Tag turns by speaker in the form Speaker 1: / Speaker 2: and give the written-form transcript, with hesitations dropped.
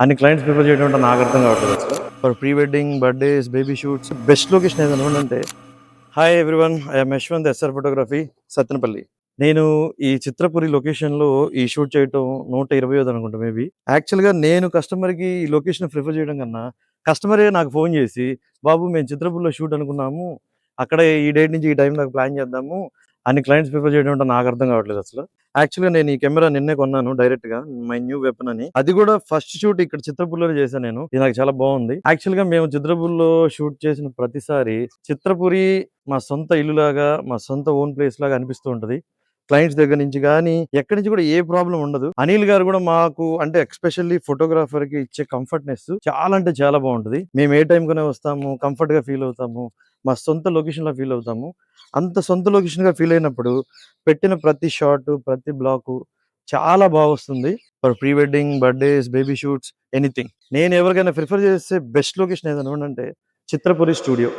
Speaker 1: అన్ని clients prefer చేయడం అంటే నాకు అర్థం కావట్లేదు అసలు. For pre wedding, birthdays, baby shoots best location ఏదైనా అంటే hi everyone, I'm Yashwanth, SR photography, Sattenapalli. నేను ఈ చిత్రపురి లొకేషన్‌లో ఈ షూట్ చేయటం 120ది అనుకుంటా మేబీ. యాక్చువల్‌గా నేను కస్టమర్‌కి ఈ లొకేషన్ ప్రిఫర్ చేయడం కన్నా, కస్టమరే నాకు ఫోన్ చేసి, "బాబు మేము చిత్రపురిలో షూట్ అనుకున్నాము. అక్కడే ఈ డేట్ నుంచి ఈ టైం దాకా ప్లాన్ చేద్దాము" అని క్లయింట్స్ ప్రిఫర్ చేయడం అంటే నాకు అర్థం కావట్లేదు అసలు. యాక్చువల్‌గా నేను ఈ కెమెరా నిన్నే కొన్నాను డైరెక్ట్‌గా. మై న్యూ వెపన్ అని. అది కూడా ఫస్ట్ షూట్ ఇక్కడ చిత్రపూర్‌లోనే చేశాను నేను. ఇది నాకు చాలా బాగుంది. యాక్చువల్‌గా మేము చిత్రపూర్‌లో షూట్ చేసిన ప్రతిసారి చిత్రపురి మా సొంత ఇల్లులాగా, మా సొంత ఓన్ ప్లేస్ లాగా అనిపిస్తూ ఉంటది. క్లయింట్స్ దగ్గర నుంచి గానీ, ఎక్కడి నుంచి కూడా ఏ ప్రాబ్లమ్ ఉండదు. అనిల్ గారు కూడా మాకు అంటే ఎస్పెషల్లీ ఫోటోగ్రాఫర్‌కి ఇచ్చే కంఫర్ట్‌నెస్ చాలా అంటే చాలా బాగుంటది. మేము ఏ టైంకనే వస్తాము, కంఫర్ట్‌గా ఫీల్ అవుతాము. మా సొంత లొకేషన్‌లా ఫీల్ అవుతాము. అంత సొంత లొకేషన్‌గా ఫీల్ అయినప్పుడు పెట్టిన ప్రతి షాటు, ప్రతి బ్లాకు చాలా బాగొస్తుంది. For pre wedding, birthdays, baby shoots anything. నేను ఎవరికైనా ప్రిఫర్ చేసే బెస్ట్ లొకేషన్ ఏదైనా ఉందంటే చిత్రపురి స్టూడియో.